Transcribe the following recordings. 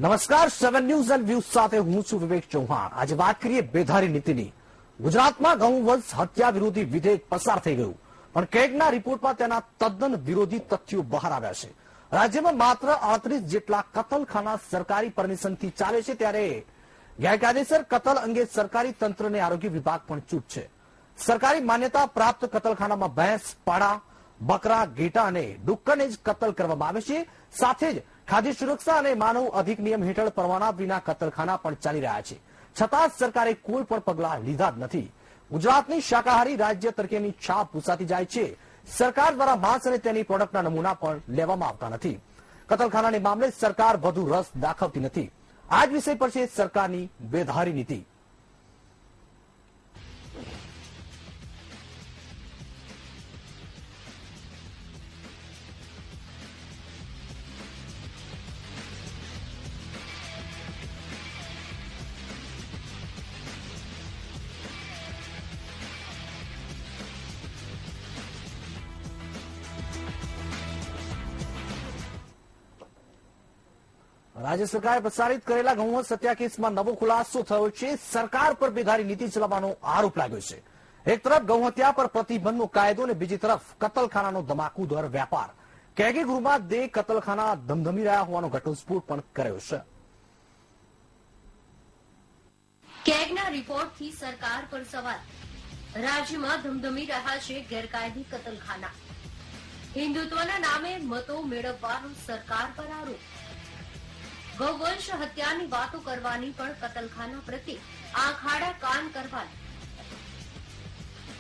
નમસ્કાર, 7 news and views સાથે હું છું વિવેક ચૌહાણ। આજે વાત કરીએ બેધારી નીતિની। ગુજરાતમાં ગૌવંશ હત્યા વિરોધી વિધેયક પસાર થઈ ગયું, પણ કેગના રિપોર્ટમાં તેના તદ્દન વિરોધી તથ્યો બહાર આવ્યા છે। રાજ્યમાં માત્ર 38 જેટલા કતલખાના સરકારી પરમિશનથી ચાલે છે, ત્યારે ગેરકાયદેસર કતલ અંગે સરકારી તંત્રને આરોગ્ય વિભાગ પણ ચૂપ છે। સરકારી માન્યતા પ્રાપ્ત કતલખાનામાં ભેંસ, પાડા, બકરા, ઘેટા અને ડુક્કરને જ કતલ કરવામાં આવે છે। સાથે જ ખાદ્ય સુરક્ષા અને માનવ અધિનિયમ હેઠળ પરવાના વિના કતલખાના પણ ચાલી રહ્યા છે, છતાં સરકારે કોઈ પણ પગલા લીધા જ નથી। ગુજરાતની શાકાહારી રાજ્ય તરીકેની છાપ ભૂસાતી જાય છે। સરકાર દ્વારા માંસ અને તેની પ્રોડક્ટના નમૂના પણ લેવામાં આવતા નથી। કતલખાનાને મામલે સરકાર વધુ રસ દાખવતી નથી। આ જ વિષય પર છે સરકારની બેધારી નીતિ। રાજ્ય સરકારે પ્રસારિત કરેલા ગૌવંશ હત્યા કેસમાં નવો ખુલાસો થયો છે। સરકાર પર બેધારી નીતિ ચલાવવાનો આરોપ લાગ્યો છે। એક તરફ ગૌ હત્યા પર પ્રતિબંધનો કાયદો અને બીજી તરફ કતલખાનાનો ધમાકુદાર વેપાર। કેગે ગૃહમાં 2 કતલખાના ધમધમી રહ્યા હોવાનો ઘટસ્ફોટ પણ કર્યો છે। કેગના રિપોર્ટથી સરકાર પર સવાલ। રાજ્યમાં ધમધમી રહ્યા છે ગેરકાયદે કતલખાના। હિન્દુત્વના નામે મતો મેળવવાનો સરકાર પર આરોપ। ગૌવંશ હત્યાની વાતો કરવાની પણ કતલખાના પ્રત્યે આંખ આડા કાન કરવાની।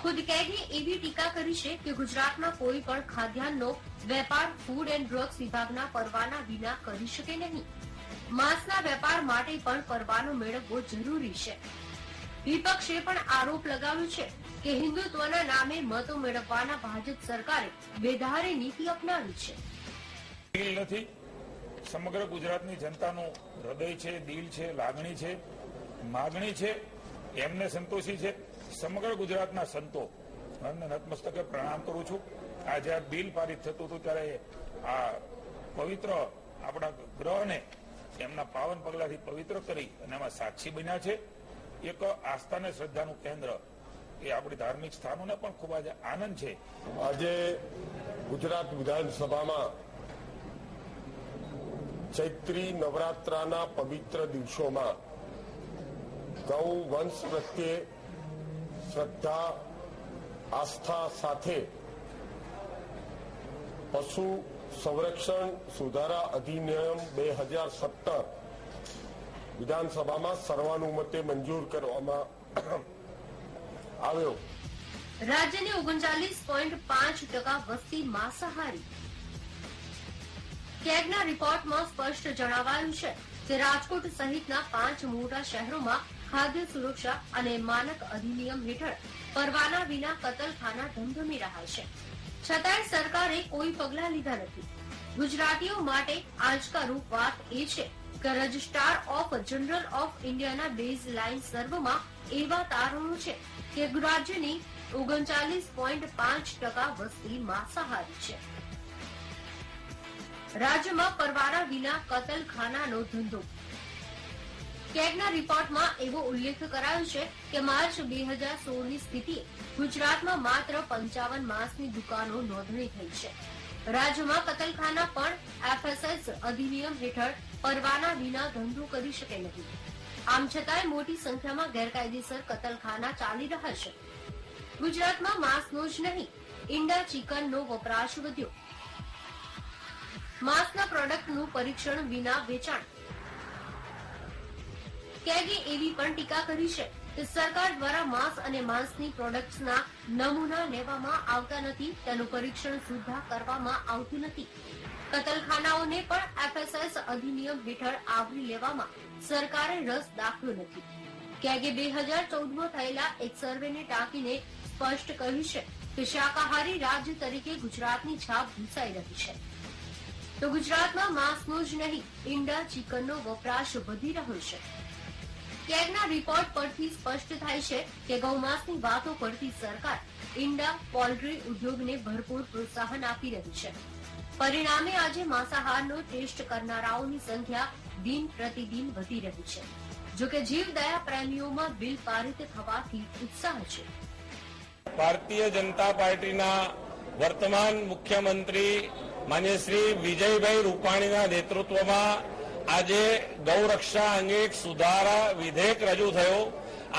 ખુદ કેગે એવી ટીકા કરી છે કે ગુજરાતમાં કોઈ પણ ખાદ્યાન્નનો વેપાર ફૂડ એન્ડ ડ્રગ્સ વિભાગના પરવાના વિના કરી શકે નહીં। માંસના વેપાર માટે પણ પરવાનો મેળવવો જરૂરી છે। વિપક્ષે પણ આરોપ લગાવ્યો છે કે હિન્દુત્વના નામે મતો મેળવવાના ભાજપ સરકારે બેધારી નીતિ અપનાવી છે। સમગ્ર ગુજરાતની જનતાનું હૃદય છે, દિલ છે, લાગણી છે, માગણી છે, એમને સંતોષી છે। સમગ્ર ગુજરાતના સંતો અને નતમસ્તકે પ્રણામ કરું છું। આજે આ બિલ પારિત થતું હતું ત્યારે આ પવિત્ર આપણા ગ્રહને એમના પાવન પગલાથી પવિત્ર કરી અને એમાં સાક્ષી બન્યા છે। એક આસ્થા અને શ્રદ્ધાનું કેન્દ્ર એ આપણી ધાર્મિક સ્થાનોને પણ ખૂબ જ આનંદ છે। આજે ગુજરાત વિધાનસભામાં ચૈત્રી નવરાત્રાના પવિત્ર દિવસોમાં ગૌ વંશ પ્રત્યે શ્રદ્ધા આસ્થા સાથે પશુ સંરક્ષણ સુધારા અધિનિયમ 2017 વિધાનસભામાં સર્વાનુમતે મંજૂર કરવામાં આવ્યો। રાજ્યની 39.5% વસ્તી માંસાહારી। કેગના રિપોર્ટમાં સ્પષ્ટ જણાવાયું છે કે રાજકોટ સહિતના 5 મોટા શહેરોમાં ખાદ્ય સુરક્ષા અને માનક અધિનિયમ હેઠળ પરવાના વિના કતલખાના ધમધમી રહ્યા છે, છતાંય સરકારે કોઈ પગલાં લીધા નથી। ગુજરાતીઓ માટે આંચકારૂપ વાત એ છે કે રજિસ્ટ્રાર ઓફ જનરલ ઓફ ઇન્ડિયાના બેઝ લાઇન સર્વેમાં એવા તારણો છે કે રાજ્યની 39.5% વસ્તી માંસાહારી છે। રાજ્યમાં પરવાના વિના કતલખાનાનો ધંધો। કેગના રિપોર્ટમાં એવો ઉલ્લેખ કરાયો છે કે માર્ચ 2016ની સ્થિતિએ ગુજરાતમાં માત્ર 55 માંસની દુકાનો નોંધણી થઈ છે। રાજ્યમાં કતલખાના પણ એફએસએસ અધિનિયમ હેઠળ પરવાના વિના ધંધો કરી શકે નહીં। આમ છતાંય મોટી સંખ્યામાં ગેરકાયદેસર કતલખાના ચાલી રહ્યા છે। ગુજરાતમાં માંસનો જ નહીં, ઈંડા, ચિકનનો વપરાશ વધ્યો। માંસના પ્રોડક્ટનું પરીક્ષણ વિના વેચાણ। કેગે એવી પણ ટીકા કરી છે કે સરકાર દ્વારા માંસ અને માંસની પ્રોડક્ટ્સના નમૂના લેવામાં આવતા નથી, તેનું પરીક્ષણ સુદ્ધા કરવામાં આવતું નથી। કતલખાનાઓને પણ એફએસએસ અધિનિયમ હેઠળ આવરી લેવામાં સરકારે રસ દાખવ્યો નથી। કેગે 2014માં થયેલા એક સર્વેને ટાંકીને સ્પષ્ટ કહ્યું છે કે શાકાહારી રાજ્ય તરીકે ગુજરાતની છાપ ભૂસાઈ રહી છે। તો ગુજરાતમાં માંસનો જ નહીં, ઈંડા, ચિકનનો વપરાશ વધી રહ્યો છે। કેગના રિપોર્ટ પરથી સ્પષ્ટ થાય છે કે ગૌમાંસની વાતો કરતી સરકાર ઈંડા, પોલ્ટ્રી ઉદ્યોગને ભરપૂર પ્રોત્સાહન આપી રહી છે। પરિણામે આજે માંસાહારનો ટેસ્ટ કરનારાઓની સંખ્યા દિન પ્રતિદિન વધી રહી છે. જોકે જીવદયા પ્રેમીઓમાં બિલ પારિત થવાથી ઉત્સાહ છે. ભારતીય જનતા પાર્ટીના વર્તમાન મુખ્યમંત્રી માન્ય શ્રી વિજયભાઈ રૂપાણીના નેતૃત્વમાં આજે ગૌરક્ષા અંગે એક સુધારા વિધેયક રજૂ થયો.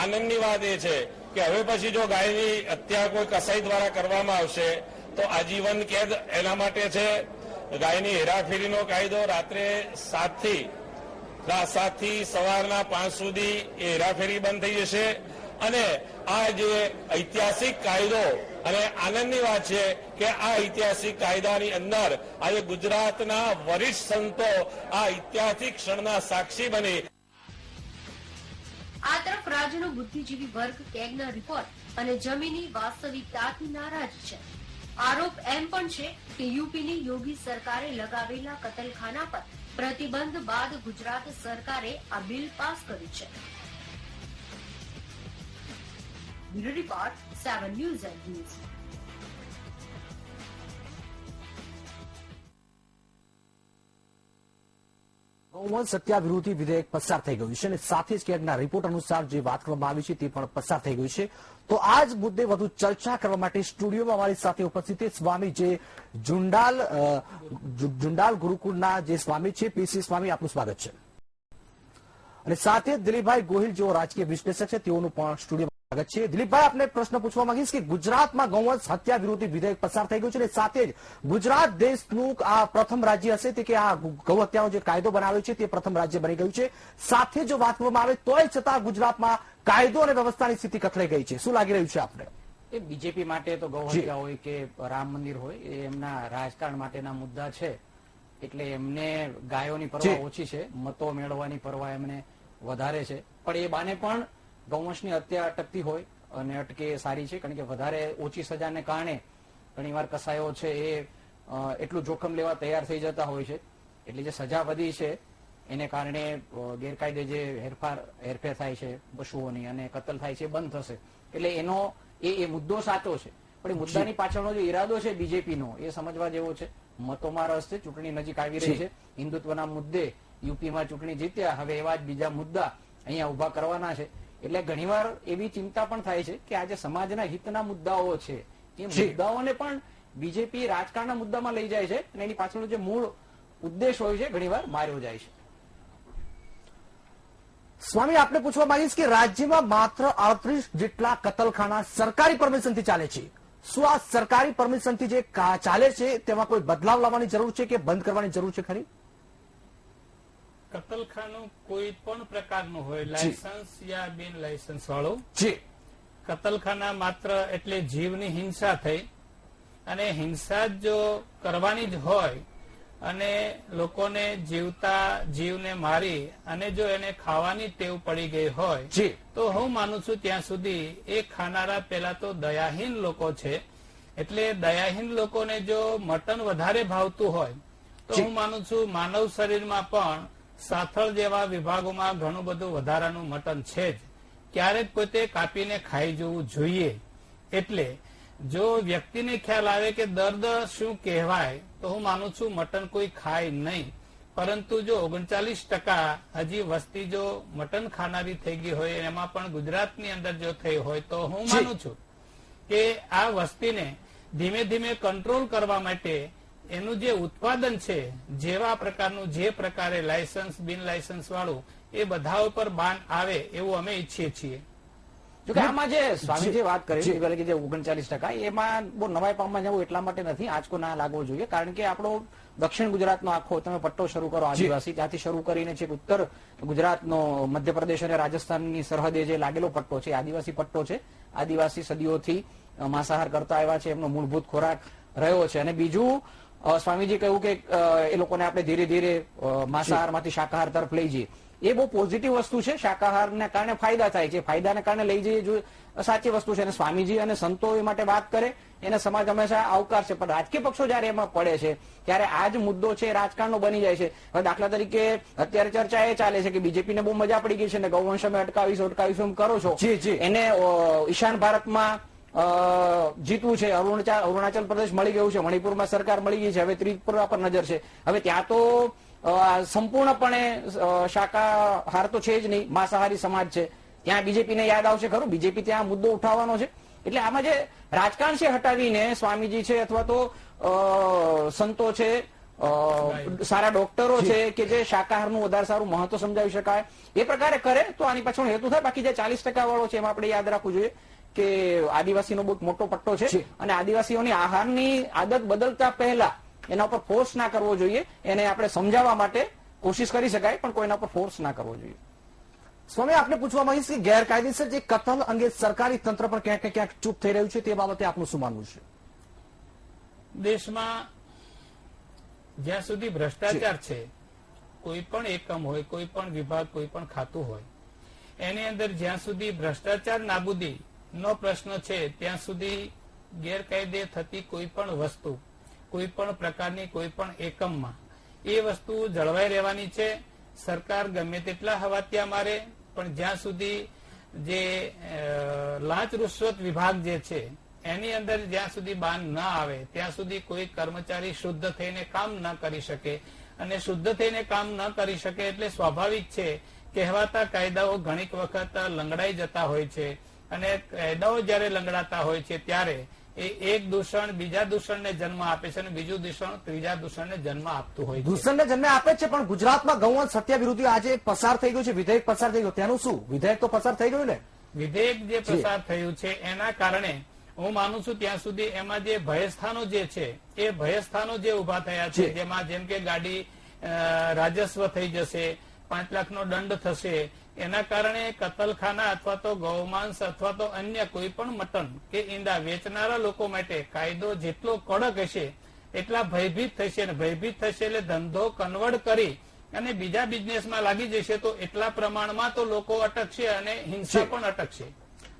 આનંદની વાત એ છે કે હવે પછી જો ગાયની હત્યા કોઈ કસાઈ દ્વારા કરવામાં આવશે તો આજીવન કેદ એના માટે છે. ગાયની હેરાફેરીનો કાયદો રાત્રે 7 થી સવારના 5 સુધી એ હેરાફેરી બંધ થઈ જશે. અને આ જે ઐતિહાસિક કાયદો, અને આનંદની વાત છે કે આ ઐતિહાસિક કાયદાની અંદર આજે ગુજરાતના વરિષ્ઠ સંતો આ ઐતિહાસિક ક્ષણના સાક્ષી બની. આ તરફ રાજ્યનો બુદ્ધિજીવી વર્ગ કેગના રિપોર્ટ અને જમીની વાસ્તવિકતાથી નારાજ છે. આરોપ એમ પણ છે કે યુપીની યોગી સરકારે લગાવેલા કતલખાના પર પ્રતિબંધ બાદ ગુજરાત સરકારે આ બિલ પાસ કર્યું છે. Bureau report 7 news and news. ગૌવંશ હત્યા વિરોધી વિધેયક પસાર થઈ ગયું છે અને સાથે જ કેગના રિપોર્ટ અનુસાર જે વાત કરવામાં આવી છે તે પણ પસાર થઈ ગયું છે. તો આ જ મુદ્દે વધુ ચર્ચા કરવા માટે સ્ટુડિયોમાં અમારી સાથે ઉપસ્થિત છે સ્વામી જે જુંડાલ ગુરુકુળના જે સ્વામી છે પીસી સ્વામી, આપનું સ્વાગત છે. અને સાથે દિલીપભાઈ ગોહિલ જેઓ રાજકીય વિશ્લેષક છે તેઓનું પણ સ્ટુડિયોમાં સ્વાગત છે. દિલીપભાઈ, આપને પ્રશ્ન પૂછવા માંગીશ કે ગુજરાતમાં ગૌવંશ હત્યા વિરોધી વિધેયક પસાર થઈ ગયું છે અને સાથે જ ગુજરાત દેશનું આ પ્રથમ રાજ્ય હશે તે કે આ ગૌ હત્યાનો જે કાયદો બનાવ્યો છે તે પ્રથમ રાજ્ય બની ગયું છે. સાથે જો વાત કરવામાં આવે તોય છતાં ગુજરાતમાં કાયદો અને વ્યવસ્થાની સ્થિતિ કથળાઈ ગઈ છે. શું લાગી રહ્યું છે આપને? એ બીજેપી માટે તો ગૌ હત્યા હોય કે રામ મંદિર હોય એ એમના રાજકારણ માટેના મુદ્દા છે. એટલે એમને ગાયોની પરવા ઓછી છે, મતો મેળવવાની પરવા એમને વધારે છે. પણ એ બાને પણ ગૌવંશની હત્યા અટકતી હોય અને અટકે સારી છે, કારણ કે વધારે ઓછી સજાને કારણે ઘણીવાર કસાયો છે એ એટલું જોખમ લેવા તૈયાર થઈ જતા હોય છે. એટલે જે સજા વધી છે એને કારણે ગેરકાયદે જે હેરફેર થાય છે પશુઓની અને કતલ થાય છે બંધ થશે. એટલે એનો એ મુદ્દો સાચો છે. પણ એ મુદ્દાની પાછળનો જે ઈરાદો છે બીજેપીનો એ સમજવા જેવો છે. મતોમાં રસ છે, ચૂંટણી નજીક આવી રહી છે, હિન્દુત્વના મુદ્દે યુપીમાં ચૂંટણી જીત્યા, હવે એવા જ બીજા મુદ્દા અહીંયા ઉભા કરવાના છે. એટલે ઘણીવાર એવી ચિંતા પણ થાય છે કે આજે સમાજના હિતના મુદ્દાઓ છે એ મુદ્દાઓને પણ બીજેપી રાજકારણના મુદ્દામાં લઈ જાય છે અને એની પાછળનો જે મૂળ ઉદ્દેશ હોય છે ઘણીવાર માર્યો જાય છે. સ્વામી, આપને પૂછવા માંગીશ કે રાજ્યમાં માત્ર 38 જેટલા કતલખાના સરકારી પરમિશનથી ચાલે છે. શું આ સરકારી પરમિશનથી જે ચાલે છે તેમાં કોઈ બદલાવ લાવવાની જરૂર છે કે બંધ કરવાની જરૂર છે ખરી? કતલખાનું કોઈ પણ પ્રકારનું હોય, લાયસન્સ યા બિન લાયસન્સ વાળું, કતલખાના માત્ર એટલે જીવની હિંસા થઈ અને હિંસા જો કરવાની જ હોય અને લોકોને જીવને મારી અને જો એને ખાવાની ટેવ પડી ગઈ હોય તો હું માનું છું ત્યાં સુધી એ ખાનારા પેલા તો દયાહીન લોકો છે. એટલે દયાહીન લોકોને જો મટન વધારે ભાવતું હોય તો હું માનું છું માનવ શરીરમાં પણ સાથળ જેવા વિભાગોમાં ઘણું બધું વધારાનું મટન છે જ. ક્યારેક પોતે કાપીને ખાઈ જવું જોઈએ. એટલે જો વ્યક્તિને ખ્યાલ આવે કે દર્દ શું કહેવાય તો હું માનું છું મટન કોઈ ખાય નહીં. પરંતુ જો 39% હજી વસ્તી જો મટન ખાનારી થઈ ગઈ હોય, એમાં પણ ગુજરાતની અંદર જો થઈ હોય, તો હું માનું છું કે આ વસ્તીને ધીમે ધીમે કંટ્રોલ કરવા માટે એનું જે ઉત્પાદન છે જેવા પ્રકારનું જે પ્રકારે લાયસન્સ બિન લાયસન્સ વાળું એ બધા ઉપર બાન આવે એવું અમે ઈચ્છીએ છીએ. જોકે આમાં જે સ્વામી જે વાત કરી કે જે 39% એમાં બહુ નવાઈ પામવા જવું એટલા માટે નથી, આંચકો ના લાગવો જોઈએ. કારણ કે આપણો દક્ષિણ ગુજરાતનો આખો તમે પટ્ટો શરૂ કરો આદિવાસી, ત્યાંથી શરૂ કરીને છે ઉત્તર ગુજરાતનો મધ્યપ્રદેશ અને રાજસ્થાનની સરહદે જે લાગેલો પટ્ટો છે આદિવાસી પટ્ટો છે. આદિવાસી સદીઓથી માંસાહાર કરતા આવ્યા છે, એમનો મૂળભૂત ખોરાક રહ્યો છે. અને બીજું સ્વામીજી કહ્યું કે એ લોકોને આપણે ધીરે ધીરે માંસાહારમાંથી શાકાહાર તરફ લઈ જઈએ. એ બહુ પોઝિટિવ વસ્તુ છે. શાકાહારને કારણે ફાયદા થાય છે, ફાયદાને કારણે લઈ જઈએ જો સાચી વસ્તુ છે. અને સ્વામીજી અને સંતો એ માટે વાત કરે એને સમાજ હંમેશા આવકાર છે. પણ રાજકીય પક્ષો જયારે એમાં પડે છે ત્યારે આ જ મુદ્દો છે રાજકારણનો બની જાય છે. હવે દાખલા તરીકે અત્યારે ચર્ચા એ ચાલે છે કે બીજેપીને બહુ મજા પડી ગઈ છે ને ગૌવંશ અમે અટકાવીશું કરો છો. એને ઈશાન ભારતમાં જીતવું છે, અરુણાચલ પ્રદેશ મળી ગયું છે, મણિપુરમાં સરકાર મળી ગઈ છે, હવે ત્રિપુરા પર નજર છે. હવે ત્યાં તો સંપૂર્ણપણે શાકાહાર તો છે જ નહીં, માંસાહારી સમાજ છે, ત્યાં બીજેપીને યાદ આવશે ખરું, બીજેપી ત્યાં મુદ્દો ઉઠાવવાનો છે. એટલે આમાં જે રાજકારણ છે હટાવીને સ્વામીજી છે અથવા તો સંતો છે, સારા ડોક્ટરો છે કે જે શાકાહારનું વધારે સારું મહત્વ સમજાવી શકાય એ પ્રકારે કરે તો આની પાછળ હેતુ થાય. બાકી જે 40% વાળો છે એમાં આપણે યાદ રાખવું જોઈએ કે આદિવાસીનો બહુ મોટો પટ્ટો છે અને આદિવાસીઓની આહારની આદત બદલતા પહેલા એના ઉપર ફોર્સ ના કરવો જોઈએ. એને આપણે સમજાવવા માટે કોશિશ કરી શકાય પણ કોઈના ઉપર ફોર્સ ના કરવો જોઈએ. સ્વામી, આપને પૂછવા માંગીશ કે ગેરકાયદેસર જે કતલ અંગે સરકારી તંત્ર પણ ક્યાંક ને ક્યાંક ચૂપ થઈ રહ્યું છે, તે બાબતે આપનું શું માનવું છે? દેશમાં જ્યાં સુધી ભ્રષ્ટાચાર છે, કોઈ પણ એકમ હોય, કોઈ પણ વિભાગ, કોઈ પણ ખાતું હોય, એની અંદર જ્યાં સુધી ભ્રષ્ટાચાર નાબૂદી નો પ્રશ્ન છે ત્યાં સુધી ગેરકાયદે થતી કોઈ પણ વસ્તુ, કોઈ પણ પ્રકારની કોઈ પણ એકમમાં એ વસ્તુ જળવાઈ રહેવાની છે. સરકાર ગમે તેટલા હવાતિયા મારે પણ જ્યાં સુધી જે લાંચ રૂશ્વત વિભાગ જે છે એની અંદર જ્યાં સુધી બાન ન આવે ત્યાં સુધી કોઈ કર્મચારી શુદ્ધ થઈને કામ ન કરી શકે. અને શુદ્ધ થઈને કામ ન કરી શકે એટલે સ્વાભાવિક છે કહેવાતા કાયદાઓ ઘણીક વખત લંગડાઈ જતા હોય છે. અને કાયદાઓ જયારે લંગડાતા હોય છે ત્યારે એ એક દૂષણ બીજા દૂષણને જન્મ આપે છે અને બીજું દૂષણ ત્રીજા દૂષણને જન્મ આપતું હોય છે. દૂષણને જન્મ આપે છે પણ ગુજરાતમાં ગૌવંશ હત્યા વિરોધી આજે પસાર થઈ ગયું છે, વિધેયક પસાર થઈ ગયું, તેનું શું? વિધેયક તો પસાર થઈ ગયું ને? વિધેયક જે પસાર થયું છે એના કારણે હું માનું છું ત્યાં સુધી એમાં જે ભયસ્થાનો જે છે એ ભયસ્થાનો જે ઉભા થયા છે, જેમાં જેમ કે ગાડી રાજસ્વ થઈ જશે, 5 લાખનો દંડ થશે, એના કારણે કતલખાના અથવા તો ગૌમાંસ અથવા તો અન્ય કોઈ પણ મટન કે ઈંડા વેચનારા લોકો માટે કાયદો જેટલો કડક હશે એટલા ભયભીત થશે અને ભયભીત થશે એટલે ધંધો કન્વર્ટ કરી અને બીજા બિઝનેસમાં લાગી જશે તો એટલા પ્રમાણમાં તો લોકો અટકશે અને હિંસા પણ અટકશે.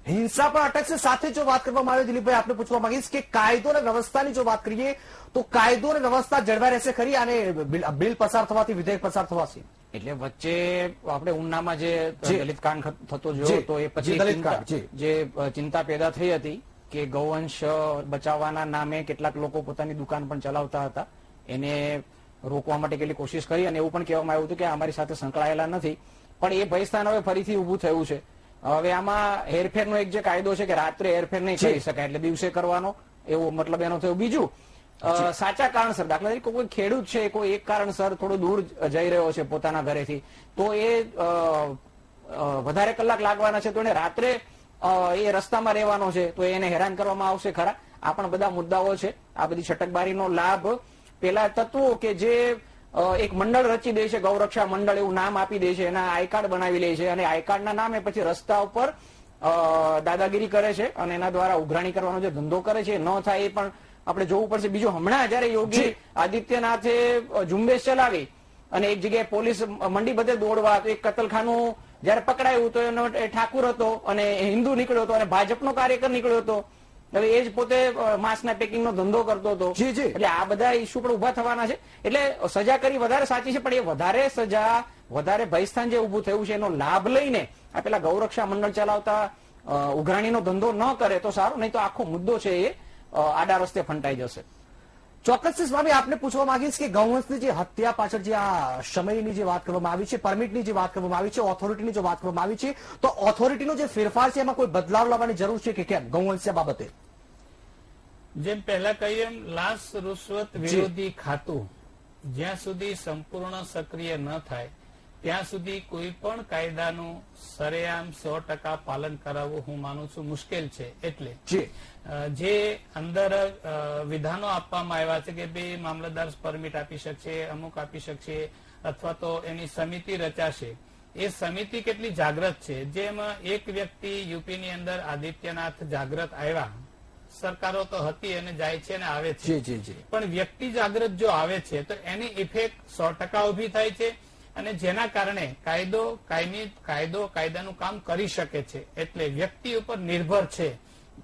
હિંસા પણ અટકશે. સાથે જો વાત કરવામાં આવે દિલીપભાઈ, આપને પૂછવા માંગીશ કે કાયદો અને વ્યવસ્થાની જો વાત કરીએ તો કાયદો અને વ્યવસ્થા જળવાઈ રહેશે ખરી અને બિલ પસાર થવાથી વિધેયક પસાર થવાથી? એટલે વચ્ચે આપણે ઉનામાં જે દલિત કાંડ થતો જોયો તો એ પછી જે ચિંતા પેદા થઈ હતી કે ગૌવંશ બચાવવાના નામે કેટલાક લોકો પોતાની દુકાન પણ ચલાવતા હતા, એને રોકવા માટે કેટલી કોશિશ કરી અને એવું પણ કહેવામાં આવ્યું હતું કે અમારી સાથે સંકળાયેલા નથી. પણ એ ભયસ્થાન હવે ફરીથી ઉભું થયું છે. હવે આમાં હેરફેરનો એક જે કાયદો છે કે રાત્રે હેરફેર નહીં કરી શકાય એટલે દિવસે કરવાનો, એવો મતલબ એનો થયો. બીજું સાચા કારણસર, દાખલા તરીકે કોઈ ખેડૂત છે, કોઈ એક કારણસર થોડો દૂર જઈ રહ્યો છે પોતાના ઘરેથી, તો એ વધારે કલાક લાગવાના છે તો એને રાત્રે એ રસ્તામાં રહેવાનો છે તો એને હેરાન કરવામાં આવશે ખરા? આ પણ બધા મુદ્દાઓ છે. આ બધી છટકબારીનો લાભ પેલા તત્વો કે જે એક મંડળ રચી દે છે, ગૌરક્ષા મંડળ એવું નામ આપી દે છે, એના આઈ કાર્ડ બનાવી લે છે અને આઈ કાર્ડના નામે પછી રસ્તા ઉપર દાદાગીરી કરે છે અને એના દ્વારા ઉઘરાણી કરવાનો જે ધંધો કરે છે ન થાય એ પણ આપણે જોવું પડશે. બીજું, હમણાં જયારે યોગી આદિત્યનાથે ઝુંબેશ ચલાવી અને એક જગ્યાએ પોલીસ મંડી બધે દોડવા, તો એક કતલખાનું જયારે પકડાયું તો એનો ઠાકુર હતો અને હિન્દુ નીકળ્યો હતો અને ભાજપનો કાર્યકર નીકળ્યો હતો. હવે એ જ પોતે માંસના પેકિંગનો ધંધો કરતો હતો. એટલે આ બધા ઇસ્યુ પણ ઉભા થવાના છે. એટલે સજા કરી વધારે સાચી છે પણ એ વધારે સજા, વધારે ભયસ્થાન જે ઉભું થયું છે એનો લાભ લઈને આ પેલા ગૌરક્ષા મંડળ ચલાવતા ઉઘરાણીનો ધંધો ન કરે તો સારું, નહીં તો આખો મુદ્દો છે એ આડા રસ્તે ફંટાઈ જશે. ચોક્કસથી સ્વામી, આપને પૂછવા માંગીશ કે ગૌવંશની જે હત્યા પાછળ જે આ સમયની જે વાત કરવામાં આવી છે, પરમિટની જે વાત કરવામાં આવી છે, ઓથોરિટીની જો વાત કરવામાં આવી છે, તો ઓથોરિટીનો જે ફેરફાર છે એમાં કોઈ બદલાવ લાવવાની જરૂર છે કે કેમ ગૌવંશ બાબતે? જેમ પહેલા કહ્યું એમ લાંચ રૂશ્વત વિરોધી ખાતું જ્યાં સુધી સંપૂર્ણ સક્રિય ન થાય ત્યાં સુધી કોઈ પણ કાયદાનું સરેઆમ 100% પાલન કરાવવું હું માનું છું મુશ્કેલ છે. એટલે જે અંદર વિધાનો આપવામાં આવ્યા છે કે ભાઈ મામલતદાર પરમિટ આપી શકશે, અમુક આપી શકશે અથવા તો એની સમિતિ રચાશે, એ સમિતિ કેટલી જાગૃત છે? જેમ એક વ્યક્તિ યુપીની અંદર આદિત્યનાથ જાગૃત આવ્યા, સરકારો તો હતી અને જાય છે અને આવે છે, પણ વ્યક્તિ જાગૃત જો આવે છે તો એની ઇફેક્ટ 100% ઉભી થાય છે અને જેના કારણે કાયદાનું કામ કરી શકે છે. એટલે વ્યક્તિ ઉપર નિર્ભર છે.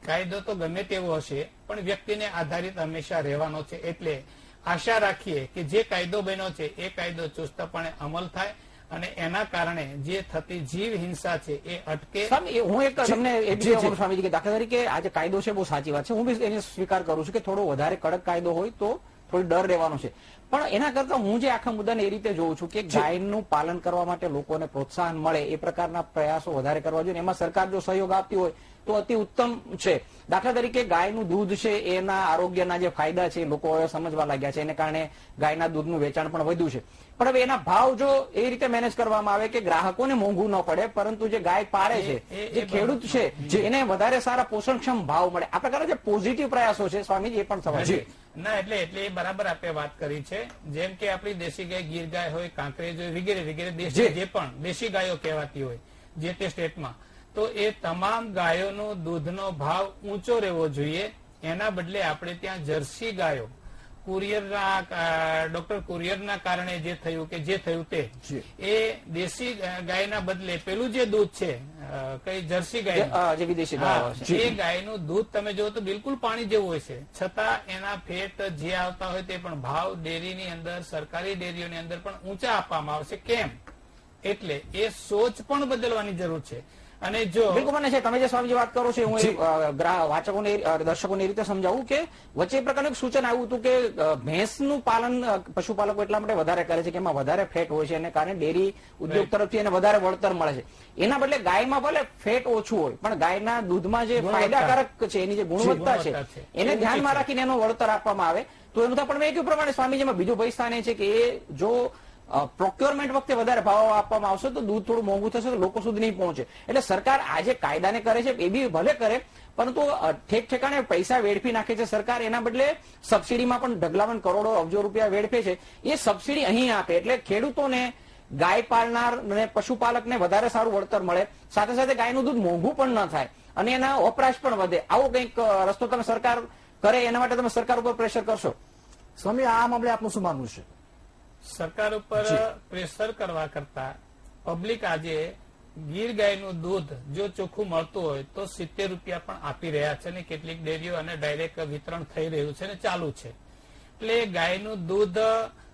કાયદો તો ગમે તેવો હશે પણ વ્યક્તિને આધારિત હંમેશા રહેવાનો છે. એટલે આશા રાખીએ કે જે કાયદો બન્યો છે એ કાયદો ચુસ્તપણે અમલ થાય અને એના કારણે જે થતી જીવ હિંસા છે એ અટકે. હું એક તમને એ બી કહેવાનું સ્વામીજી કે દાખલા તરીકે આજે કાયદો છે બહુ સાચી વાત છે, હું બી એને સ્વીકાર કરું છું કે થોડો વધારે કડક કાયદો હોય તો થોડી ડર રહેવાનો છે. પણ એના કરતા હું જે આખા મુદ્દાને એ રીતે જોઉં છું કે ગાયનું પાલન કરવા માટે લોકોને પ્રોત્સાહન મળે એ પ્રકારના પ્રયાસો વધારે કરવા જોઈએ. એમાં સરકાર જો સહયોગ આપતી હોય તો અતિ ઉત્તમ છે. દાખલા તરીકે ગાયનું દૂધ છે એના આરોગ્યના જે ફાયદા છે લોકો હવે સમજવા લાગ્યા છે, એને કારણે ગાયના દૂધનું વેચાણ પણ વધ્યું છે. પણ હવે એના ભાવ જો એ રીતે મેનેજ કરવામાં આવે કે ગ્રાહકોને મોંઘું ન પડે, પરંતુ જે ગાય પાળે છે, જે ખેડૂત છે, એને વધારે સારા પોષણક્ષમ ભાવ મળે, આ પ્રકારના જે પોઝિટિવ પ્રયાસો છે સ્વામીજી એ પણ થવા જોઈએ. ના એટલે એ બરાબર આપણે વાત કરી છે. જેમ કે આપણી દેશી ગાય, ગીર ગાય હોય, કાંકરેજ હોય, વગેરે વગેરે દેશી જે પણ દેશી ગાયો કહેવાતી હોય જે તે સ્ટેટમાં, તો એ તમામ ગાયોનો દૂધનો ભાવ ઊંચો રહેવો જોઈએ. એના બદલે આપણે ત્યાં જર્સી ગાયો ડોક્ટર કુરિયરના કારણે જે થયું તે એ દેશી ગાયના બદલે પેલું જે દૂધ છે કઈ જર્સી ગાય જે વિદેશી ગાયો છે, એ ગાયનું દૂધ તમે જુઓ તો બિલકુલ પાણી જેવું હોય છે, છતાં એના ફેટ જે આવતા હોય તે પણ ભાવ ડેરીની અંદર, સરકારી ડેરીઓની અંદર પણ ઊંચા આપવામાં આવશે. કેમ? એટલે એ સોચ પણ બદલવાની જરૂર છે. અને જો બિલકુલ મને છે, તમે જે સ્વામીજી વાત કરો છો, હું વાચકોને દર્શકોને એ રીતે સમજાવું કે વચ્ચે એ પ્રકારનું સૂચન આવ્યું હતું કે ભેંસનું પાલન પશુપાલકો એટલા માટે વધારે કરે છે કે એમાં વધારે ફેટ હોય છે, એને કારણે ડેરી ઉદ્યોગ તરફથી એને વધારે વળતર મળે છે. એના બદલે ગાયમાં ભલે ફેટ ઓછું હોય પણ ગાયના દૂધમાં જે ફાયદાકારક છે, એની જે ગુણવત્તા છે એને ધ્યાનમાં રાખીને એનું વળતર આપવામાં આવે તો એનું પણ મેં કહ્યું પ્રમાણે સ્વામીજીમાં બીજું ભય સ્થાન એ છે કે એ જો પ્રોક્યોરમેન્ટ વખતે વધારે ભાવ આપવામાં આવશે તો દૂધ થોડું મોંઘું થશે તો લોકો સુધી નહીં પહોંચે. એટલે સરકાર આજે કાયદાને કરે છે એ બી ભલે કરે, પરંતુ ઠેક ઠેકાણે પૈસા વેડફી નાખે છે સરકાર. એના બદલે સબસિડીમાં પણ ઢગલાવન કરોડો અબજો રૂપિયા વેડફે છે. એ સબસિડી અહીં આપે એટલે ખેડૂતોને, ગાય પાળનાર અને પશુપાલકને વધારે સારું વળતર મળે, સાથે સાથે ગાયનું દૂધ મોંઘું પણ ન થાય અને એના વપરાશ પણ વધે. આવો કંઈક રસ્તો તમે સરકાર કરે એના માટે તમે સરકાર ઉપર પ્રેશર કરશો? સ્વામી, આ મામલે આપનું શું માનવું છે? સરકાર ઉપર પ્રેશર કરવા કરતા પબ્લિક આજે ગીર ગાયનું દૂધ જો ચોખ્ખું મળતું હોય તો 70 રૂપિયા પણ આપી રહ્યા છે અને કેટલીક ડેરીઓ અને ડાયરેક્ટ વિતરણ થઈ રહ્યું છે અને ચાલુ છે. એટલે ગાયનું દૂધ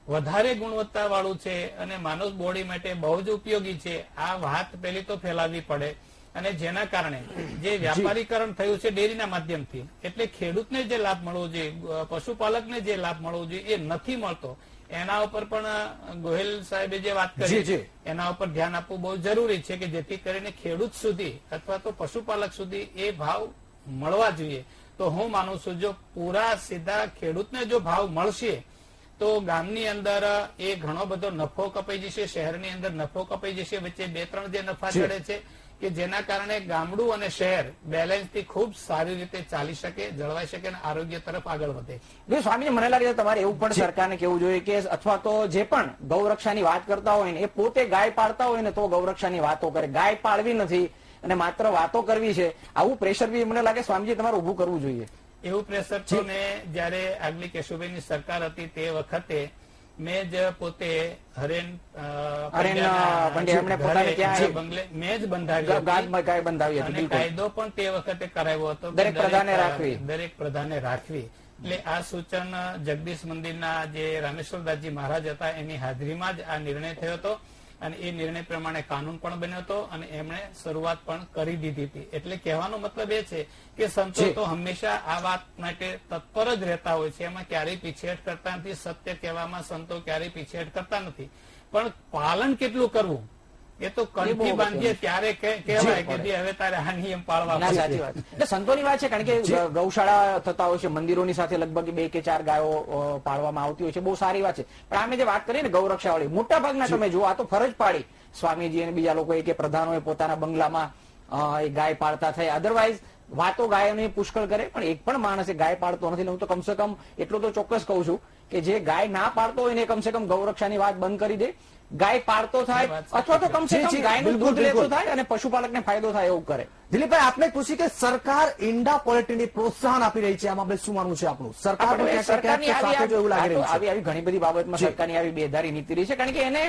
વધારે ગુણવત્તા વાળું છે અને માનવ બોડી માટે બહુ જ ઉપયોગી છે. આ વાત પહેલી તો ફેલાવવી પડે. અને જેના કારણે જે વ્યાપારીકરણ થયું છે ડેરીના માધ્યમથી, એટલે ખેડૂતને જે લાભ મળવો જોઈએ, પશુપાલકને જે લાભ મળવો જોઈએ એ નથી મળતો. એના ઉપર પણ ગોહિલ સાહેબે જે વાત કરી એના ઉપર ધ્યાન આપવું બહુ જરૂરી છે કે જેથી કરીને ખેડૂત સુધી અથવા તો પશુપાલક સુધી એ ભાવ મળવા જોઈએ. તો હું માનું છું જો પૂરા સીધા ખેડૂતને જો ભાવ મળશે તો ગામની અંદર એ ઘણો બધો નફો કપાઈ જશે, શહેરની અંદર નફો કપાઈ જશે, વચ્ચે 2-3 જે નફા ચડે છે કે જેના કારણે ગામડું અને શહેર બેલેન્સથી ખૂબ સારી રીતે ચાલી શકે, જળવાઈ શકે અને આરોગ્ય તરફ આગળ વધે. સ્વામી, મને લાગે છે તમારે એવું પણ સરકારને કહેવું જોઈએ કે અથવા તો જે પણ ગૌરક્ષાની વાત કરતા હોય ને એ પોતે ગાય પાળતા હોય ને તો ગૌરક્ષાની વાતો કરે. ગાય પાળવી નથી અને માત્ર વાતો કરવી છે, આવું પ્રેશર બી મને લાગે સ્વામીજી તમારે ઉભું કરવું જોઈએ. એવું પ્રેશર તો ને જયારે આગલી કેશુભાઈની સરકાર હતી તે વખતે મેં જ પોતે મેં જ બંધાવી અને કાયદો પણ તે વખતે કરાવ્યો હતો દરેક પ્રધાને રાખવી. એટલે આ સૂચન જગદીશ મંદિરના જે રામેશ્વરદાસજી મહારાજ હતા એની હાજરીમાં જ આ નિર્ણય થયો હતો અને એ નિર્ણય પ્રમાણે કાનૂન પણ બન્યો હતો અને એમણે શરૂઆત પણ કરી દીધી હતી. એટલે કહેવાનો મતલબ એ છે કે સંતો તો હંમેશા આ વાત માટે તત્પર જ રહેતા હોય છે, એમાં ક્યારેય પીછેહટ કરતા નથી. સત્ય કહેવામાં સંતો ક્યારેય પીછેહટ કરતા નથી, પણ પાલન કેટલું કરવું એ તો કંઠી બાંધીએ ત્યારે કહેવાય કે હવે તારે આ નિયમ પાળવા. સાચી વાત. એટલે સંતોની વાત છે, કારણ કે ગૌશાળા થતા હોય છે, મંદિરોની સાથે લગભગ 2 કે 4 ગાયો પાળવામાં આવતી હોય છે, બહુ સારી વાત છે. પણ અમે જે વાત કરીએ ને ગૌરક્ષા વાળી, મોટા ભાગના તમે જુઓ આ તો ફરજ પાડી સ્વામીજી અને બીજા લોકોએ કે પ્રધાનોએ પોતાના બંગલામાં ગાય પાળતા થાય. અધરવાઇઝ વાતો ગાયોની પુષ્કળ કરે પણ એક પણ માણસે ગાય પાળતો નથી. હું તો કમસે કમ એટલું તો ચોક્કસ કહું છું કે જે ગાય ના પાળતો હોય ને કમસે કમ ગૌરક્ષાની વાત બંધ કરી દે, ગાય પાળતો થાય અથવા તો કમસે કમ ગાયનું દૂધ લેતો થાય અને પશુપાલકને ફાયદો થાય એવું કરે. દિલીપભાઈ, આપને પૂછી કે સરકાર ઈંડા ક્વોલિટીને પ્રોત્સાહન આપી રહી છે, આમાં આપણે શું માનવું છે આપનું? સરકારની આવી ઘણી બધી બાબતમાં સરકારની આવી બેધારી નીતિ રહી છે, કારણ કે એને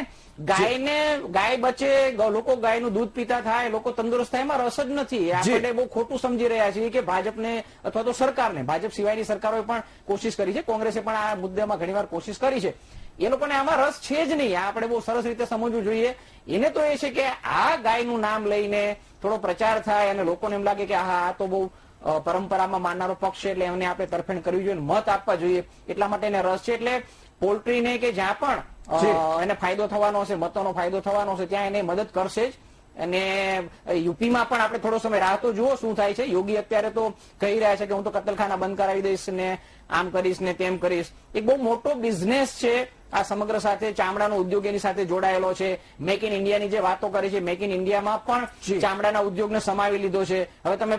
ગાય બચે, લોકો ગાયનું દૂધ પીતા થાય, લોકો તંદુરસ્ત થાય, એમાં રસ જ નથી. આપણે બહુ ખોટું સમજી રહ્યા છીએ કે ભાજપને અથવા તો સરકારને, ભાજપ સિવાયની સરકારોએ પણ કોશિશ કરી છે, કોંગ્રેસે પણ આ મુદ્દામાં ઘણીવાર કોશિશ કરી છે. એ લોકોને આમાં રસ છે જ નહીં. આપણે બહુ સરસ રીતે સમજવું જોઈએ. એને તો એ છે કે આ ગાયનું નામ લઈને થોડો પ્રચાર થાય અને લોકોને એમ લાગે કે આ તો બહુ પરંપરામાં માનનારો પક્ષ છે એટલે એમને આપણે તરફેણ કરવી જોઈએ, મત આપવા જોઈએ, એટલા માટે એને રસ છે. એટલે પોલ્ટ્રીને કે જ્યાં પણ એને ફાયદો થવાનો હશે, મતોનો ફાયદો થવાનો હશે, ત્યાં એને મદદ કરશે જ. અને યુપીમાં પણ આપણે થોડો સમય રાહ તો જુઓ શું થાય છે. યોગી અત્યારે તો કહી રહ્યા છે કે હું તો કતલખાના બંધ કરાવી દઈશ ને આમ કરીશ ને તેમ કરીશ. એક બહુ મોટો બિઝનેસ છે આ સમગ્ર સાથે, ચામડાનો ઉદ્યોગ એની સાથે જોડાયેલો છે. મેક ઇન ઇન્ડિયાની જે વાતો કરી છે, મેક ઇન ઇન્ડિયામાં પણ ચામડાના ઉદ્યોગને સમાવી લીધો છે. હવે તમે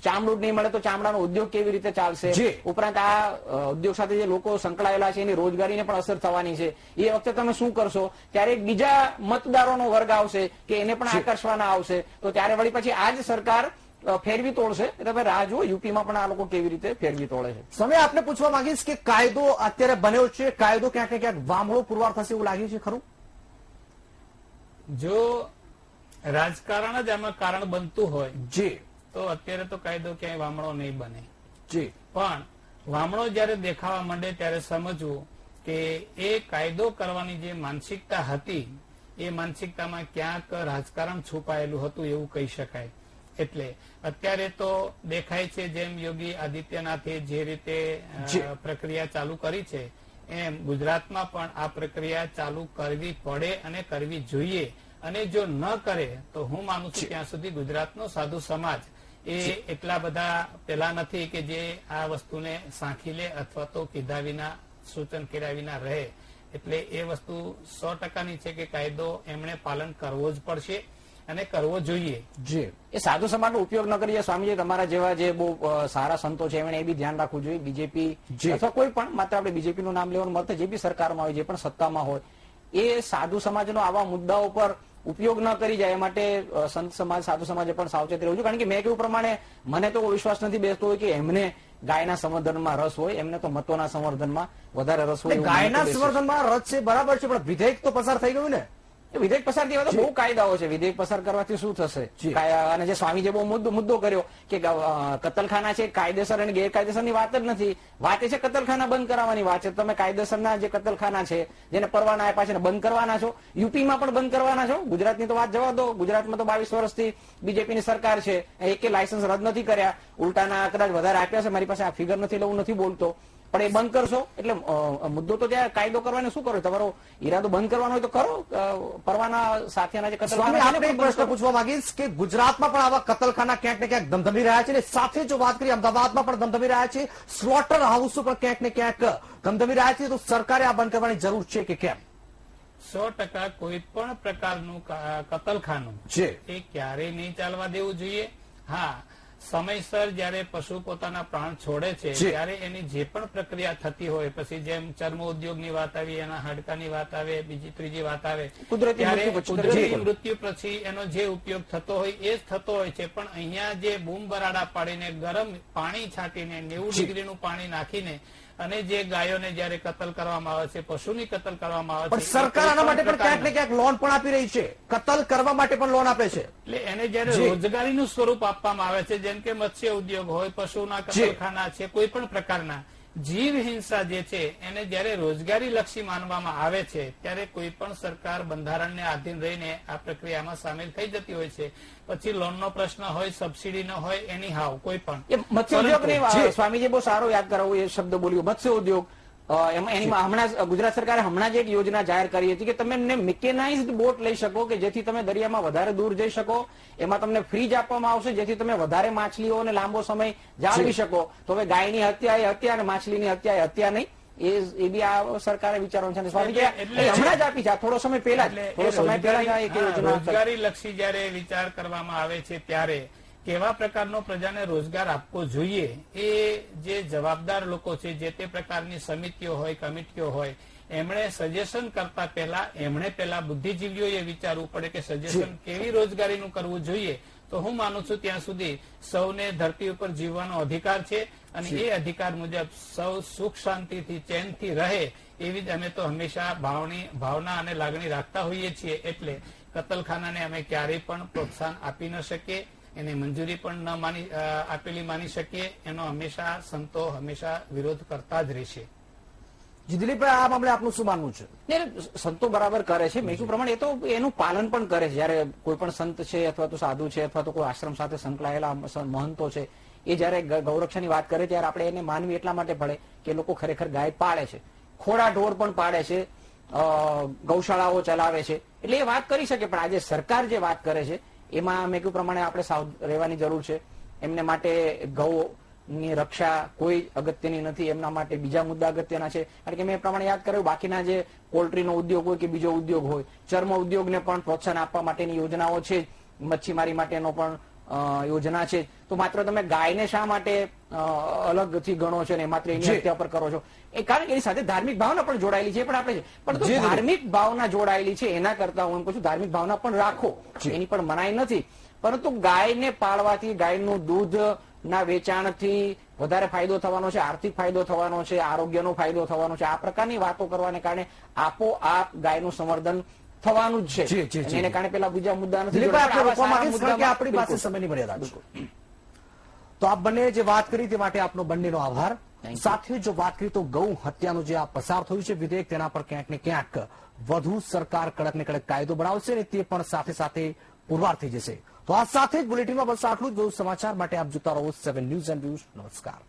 ચામડું નહીં મળે તો ચામડાનો ઉદ્યોગ કેવી રીતે ચાલશે? ઉપરાંત આ ઉદ્યોગ સાથે જે લોકો સંકળાયેલા છે એની રોજગારીને પણ અસર થવાની છે. એ વખતે તમે શું કરશો? ત્યારે બીજા મતદારોનો વર્ગ આવશે કે એને પણ આકર્ષવાના આવશે, તો ત્યારે વળી પછી આ જ સરકાર ફેરવી તોડશે. તમે રાહ જુઓ યુપીમાં પણ આ લોકો કેવી રીતે ફેરવી તોડે છે. સમય આપને પૂછવા માંગીશ કે કાયદો અત્યારે બન્યો છે, કાયદો ક્યાંક ને ક્યાંક વામળો પુરવાર થશે એવું લાગ્યું છે ખરું? જો રાજકારણ જ આમાં કારણ બનતું હોય જી તો અત્યારે તો કાયદો ક્યાંય વામણો નહીં બને. જી પણ વામણો જયારે દેખાવા માંડે ત્યારે સમજવું કે એ કાયદો કરવાની જે માનસિકતા હતી એ માનસિકતામાં ક્યાંક રાજકારણ છુપાયેલું હતું એવું કહી શકાય. એટલે અત્યારે તો દેખાય છે જેમ યોગી આદિત્યનાથે જે રીતે પ્રક્રિયા ચાલુ કરી છે એમ ગુજરાતમાં પણ આ પ્રક્રિયા ચાલુ કરવી પડે અને કરવી જોઈએ. અને જો ન કરે તો હું માનું છું ત્યાં સુધી ગુજરાતનો સાધુ સમાજ એ એટલા બધા પેલા નથી કે જે આ વસ્તુને સાંખી લે અથવા તો કીધા વિના સૂચન કર્યા વિના રહે. એટલે એ વસ્તુ 100%ની છે કે કાયદો એમણે પાલન કરવો જ પડશે અને કરવો જોઈએ. જી એ સાધુ સમાજનો ઉપયોગ ન કરીએ. સ્વામીજી તમારા જેવા જે બહુ સારા સંતો છે એમણે એ બી ધ્યાન રાખવું જોઈએ. બીજેપી અથવા કોઈ પણ, માત્ર આપણે બીજેપીનું નામ લેવાનું મળતું, જે બી સરકારમાં હોય, જે પણ સત્તામાં હોય, એ સાધુ સમાજનો આવા મુદ્દાઓ પર ઉપયોગ ન કરી જાય એ માટે સંત સમાજ, સાધુ સમાજે પણ સાવચેત રહેવું જોઈએ. કારણ કે મેં કહ્યું પ્રમાણે મને તો વિશ્વાસ નથી બેસતો હોય કે એમને ગાયના સંવર્ધનમાં રસ હોય, એમને તો મતોના સંવર્ધનમાં વધારે રસ હોય. ગાયના સંવર્ધનમાં રસ છે બરાબર છે, પણ વિધેયક તો પસાર થઈ ગયું ને. વિધેયક પસાર થયા તો બહુ કાયદાઓ છે. વિધેયક પસાર કરવાથી શું થશે? અને જે સ્વામીજીએ બહુ મુદ્દો કર્યો કે કતલખાના છે કાયદેસર અને ગેરકાયદેસરની વાત જ નથી. વાત એ છે કતલખાના બંધ કરાવવાની વાત છે. તમે કાયદેસરના જે કતલખાના છે જેને પરવાના આપ્યા છે બંધ કરવાના છો. યુપીમાં પણ બંધ કરવાના છો. ગુજરાતની તો વાત જવા દો. ગુજરાતમાં તો 22 વર્ષથી બીજેપીની સરકાર છે, એકે લાયસન્સ રદ નથી કર્યા. ઉલટાના કદાચ વધારે આપ્યા છે. મારી પાસે આ ફિગર નથી, હું નથી બોલતો, પણ એ બંધ કરશો. એટલે મુદ્દો તો ત્યાં કાયદો કરવાનો શું કરો? તમારો ઈરાદો બંધ કરવાનો હોય તો કરો. પરવાના સાથેના જે કતલખાના, પ્રશ્ન પૂછવા માંગીશ કે ગુજરાતમાં પણ આવા કતલખાના ક્યાંક ને ક્યાંક ધમધમી રહ્યા છે, અને સાથે જો વાત કરીએ અમદાવાદમાં પણ ધમધમી રહ્યા છે, સ્લોટર હાઉસો પણ ક્યાંક ને ક્યાંક ધમધમી રહ્યા છે, તો સરકારે આ બંધ કરવાની જરૂર છે કે કેમ? 100% કોઈ પણ પ્રકારનું કતલખાનું છે એ ક્યારેય નહીં ચાલવા દેવું જોઈએ. હા, સમયસર જયારે પશુ પોતાના પ્રાણ છોડે છે ત્યારે એની જે પણ પ્રક્રિયા થતી હોય, પછી જેમ ચર્મ ઉદ્યોગની વાત આવી, એના હાડકાની વાત આવે, બીજી ત્રીજી વાત આવે, ત્યારે કુદરતી મૃત્યુ પછી એનો જે ઉપયોગ થતો હોય એ જ થતો હોય છે. પણ અહીંયા જે બૂમ બરાડા પાડીને ગરમ પાણી છાંટીને 90 ડિગ્રીનું પાણી નાખીને અને જે ગાયોને જયારે કતલ કરવામાં આવે છે, પશુની કતલ કરવામાં આવે છે, સરકાર આના માટે પણ ક્યાંક ને ક્યાંક લોન પણ આપી રહી છે. કતલ કરવા માટે પણ લોન આપે છે. એટલે એને જયારે રોજગારીનું સ્વરૂપ આપવામાં આવે છે, જેમ કે મત્સ્ય ઉદ્યોગ હોય, પશુના કતલખાના છે, કોઈ પણ પ્રકારના જીવ હિંસા જે છે એને જયારે રોજગારી લક્ષી માનવામાં આવે છે ત્યારે કોઈ પણ સરકાર બંધારણને આધીન રહીને આ પ્રક્રિયામાં સામેલ થઈ જતી હોય છે. પછી લોનનો પ્રશ્ન હોય, સબસિડીનો હોય, એની હાવ કોઈ પણ મત્સ્ય ઉદ્યોગ. સ્વામીજી બહુ સારો યાદ કરાવું એ શબ્દ બોલ્યો, મત્સ્ય ઉદ્યોગ. હમણાં ગુજરાત સરકારે હમણાં જ એક યોજના જાહેર કરી હતી કે તમે એમને મિકેનાઇઝડ બોટ લઈ શકો કે જેથી તમે દરિયામાં વધારે દૂર જઈ શકો. એમાં તમને ફ્રીજ આપવામાં આવશે જેથી તમે વધારે માછલીઓને લાંબો સમય જાળવી શકો. તો હવે ગાયની હત્યા એ હત્યા અને માછલીની હત્યા એ હત્યા નહીં. એ બી આ સરકારે વિચારવાનું છે. સ્વામીજી હમણાં જ આપી છે, થોડો સમય પહેલા રોજગારી લક્ષી જયારે વિચાર કરવામાં આવે છે ત્યારે કેવા પ્રકારનો પ્રજાને રોજગાર આપવો જોઈએ એ જે જવાબદાર લોકો છે, જે તે પ્રકારની સમિતિઓ હોય, કમિટીઓ હોય, એમણે સજેશન કરતા પહેલા એમણે પહેલા બુદ્ધિજીવીઓએ વિચારવું પડે કે સજેશન કેવી રોજગારીનું કરવું જોઈએ. તો હું માનું છું ત્યાં સુધી સૌને ધરતી ઉપર જીવવાનો અધિકાર છે અને એ અધિકાર મુજબ સૌ સુખ શાંતિથી, ચેનથી રહે એવી જ અમે તો હંમેશા ભાવના અને લાગણી રાખતા હોઈએ છીએ. એટલે કતલખાનાને અમે ક્યારેય પણ પ્રોત્સાહન આપી ન શકીએ, એને મંજૂરી પણ ન આપેલી માની શકીએ. એનો હંમેશા સંતો હંમેશા વિરોધ કરતા જ રહેશે. જી દિલીપભાઈ, આ મામલે આપનું શું માનવું છે? સંતો બરાબર કરે છે, મેં કીધું પ્રમાણે એ તો એનું પાલન પણ કરે છે. જયારે કોઈ પણ સંત છે અથવા તો સાધુ છે અથવા તો કોઈ આશ્રમ સાથે સંકળાયેલા મહંતો છે, એ જયારે ગૌરક્ષાની વાત કરે ત્યારે આપણે એને માનવી એટલા માટે પડે કે લોકો ખરેખર ગાય પાળે છે, ખોડા ઢોર પણ પાડે છે, ગૌશાળાઓ ચલાવે છે, એટલે એ વાત કરી શકે. પણ આજે સરકાર જે વાત કરે છે એમાં મેં કહ્યું પ્રમાણે આપણે સાવ રહેવાની જરૂર છે. એમને માટે ગૌની રક્ષા કોઈ અગત્યની નથી, એમના માટે બીજા મુદ્દા અગત્યના છે. કારણ કે મેં એ પ્રમાણે યાદ કર્યું, બાકીના જે પોલ્ટ્રીનો ઉદ્યોગ હોય કે બીજો ઉદ્યોગ હોય, ચર્મ ઉદ્યોગને પણ પ્રોત્સાહન આપવા માટેની યોજનાઓ છે, મચ્છીમારી માટેનો પણ યોજના છે. તો માત્ર તમે ગાયને શા માટે અલગથી ગણો છો ને માત્ર એની હત્યા પર કરો છો? એ કારણ કે એની સાથે ધાર્મિક ભાવના પણ જોડાયેલી છે, પણ આપણે પણ ધાર્મિક ભાવના જોડાયેલી છે એના કરતા હું એમ કહું છું ધાર્મિક ભાવના પણ રાખો, એની પણ મનાઈ નથી. પરંતુ ગાયને પાળવાથી, ગાયનું દૂધ ના વેચાણથી વધારે ફાયદો થવાનો છે, આર્થિક ફાયદો થવાનો છે, આરોગ્યનો ફાયદો થવાનો છે. આ પ્રકારની વાતો કરવાને કારણે આપોઆપ ગાયનું સંવર્ધન થવાનું જ છે. એને કારણે પેલા બીજા મુદ્દા નથી. આપણી પાસે સમયની મર્યાદા છે. તો આપ બંને જે વાત કરી તે માટે આપનો બંનેનો આભાર. સાથે જો વાત કરી તો ગૌ હત્યાનું જે આ પસાર થયું છે વિધેયક, તેના પર ક્યાંક ને ક્યાંક વધુ સરકાર કડક ને કડક કાયદો બનાવશે અને તે પણ સાથે સાથે પુરવાર થઈ જશે. તો આ સાથે જ બુલેટિનમાં બસ આટલું જ. સમાચાર માટે આપ જોતા રહો 7 ન્યૂઝ એન્ડ વ્યૂઝ. નમસ્કાર.